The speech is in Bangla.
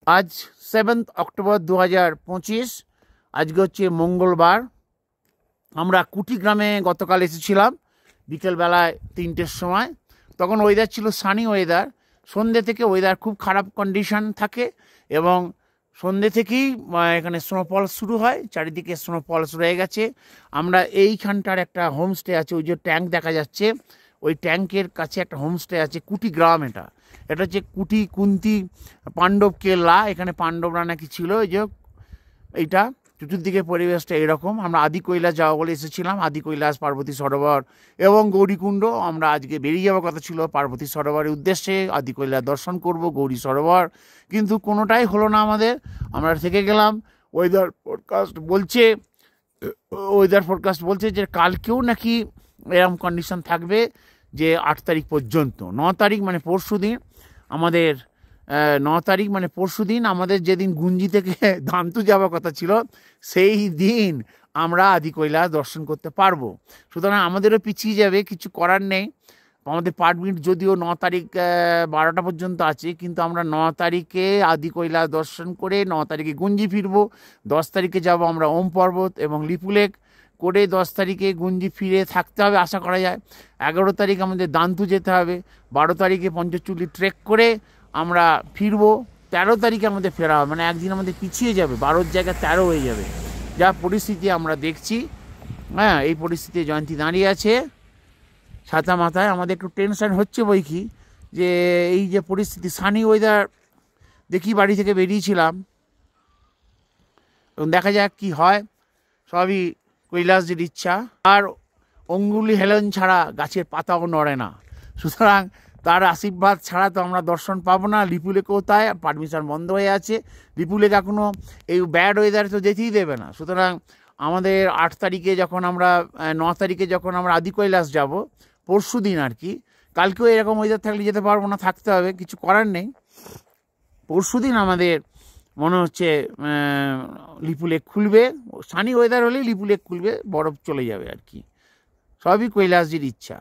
আজ 7 অক্টোবর 2025। আজকে হচ্ছে মঙ্গলবার। আমরা কুটিগ্রামে গতকাল এসেছিলাম বিকেলবেলায় 3টের সময়। তখন ওয়েদার ছিল সানি ওয়েদার। সন্ধ্যে থেকে ওয়েদার খুব খারাপ কন্ডিশন থাকে এবং সন্ধ্যে থেকেই এখানে স্নোফল শুরু হয়, চারিদিকে স্নোফল শুরু হয়ে গেছে। আমরা এইখানটার একটা হোমস্টে আছে, ওই যে ট্যাঙ্ক দেখা যাচ্ছে, ওই ট্যাঙ্কের কাছে একটা হোমস্টে আছে, কুটিগ্রাম। এটা এটা হচ্ছে কুটি কুন্তি পাণ্ডব কেল্লা, এখানে পাণ্ডবরা নাকি ছিল। এই যে এইটা চতুর্দিকে পরিবেশটা এরকম। আমরা আদি কৈলাস যাওয়া বলে এসেছিলাম, আদি কৈলাস, পার্বতী সরোবর এবং গৌরীকুণ্ড। আমরা আজকে বেরিয়ে যাওয়ার কথা ছিল পার্বতী সরোবরের উদ্দেশ্যে, আদি কৈলাস দর্শন করব, গৌরী সরোবর, কিন্তু কোনোটাই হলো না আমাদের। আমরা থেকে গেলাম। ওয়েদার ফোরকাস্ট বলছে যে কালকেও নাকি এরকম কন্ডিশন থাকবে, যে 8 তারিখ পর্যন্ত। 9 তারিখ মানে পরশু দিন আমাদের 9 তারিখ মানে পরশু দিন আমাদের যেদিন গুঞ্জি থেকে ধান্তু যাওয়ার কথা ছিল, সেই দিন আমরা আদি কৈলাস দর্শন করতে পারবো। সুতরাং আমাদেরও পিছিয়ে যাবে, কিছু করার নেই। আমাদের পারমিট যদিও 9 তারিখ 12টা পর্যন্ত আছে, কিন্তু আমরা 9 তারিখে আদি কৈলাস দর্শন করে 9 তারিখে গুঞ্জি ফিরবো। 10 তারিখে যাব আমরা ওম পর্বত এবং লিপুলেক করে 10 তারিখে গুঞ্জি ফিরে থাকতে হবে আশা করা যায়। 11 তারিখ আমাদের দান্তু যেতে হবে। 12 তারিখে পঞ্চচুলি ট্রেক করে আমরা ফিরবো। 13 তারিখে আমাদের ফেরা হবে, মানে একদিন আমাদের পিছিয়ে যাবে, 12 জায়গায় 13 হয়ে যাবে। যা পরিস্থিতি আমরা দেখছি, হ্যাঁ, এই পরিস্থিতিতে জয়ন্তী দাঁড়িয়ে আছে ছাতা মাথায়। আমাদের একটু টেনশন হচ্ছে বই কি, যে এই যে পরিস্থিতি, সানি ওয়েদার দেখি বাড়ি থেকে বেরিয়েছিলাম, এবং দেখা যাক কি হয়। সবই কৈলাসের ইচ্ছা। আর অঙ্গুলি হেলন ছাড়া গাছের পাতাও নড়ে না, সুতরাং তার আশীর্বাদ ছাড়া তো আমরা দর্শন পাবো না। লিপুলেকেও তাই, পারমিশন বন্ধ হয়ে আছে। লিপুলেক এখনও এই ব্যাড ওয়েদারে তো যেতেই দেবে না। সুতরাং আমাদের 8 তারিখে যখন আমরা 9 তারিখে যখন আমরা আদি কৈলাস যাব, পরশু দিন আর কি, কালকেও এরকম ওয়েদার থাকলে যেতে পারবো না, থাকতে হবে, কিছু করার নেই। পরশু দিন আমাদের মনে হচ্ছে লিপুলেক খুলবে। সানি ওয়েদার হলেই লিপুলেক খুলবে, বরফ চলে যাবে আর কি। সবই কৈলাসজির ইচ্ছা।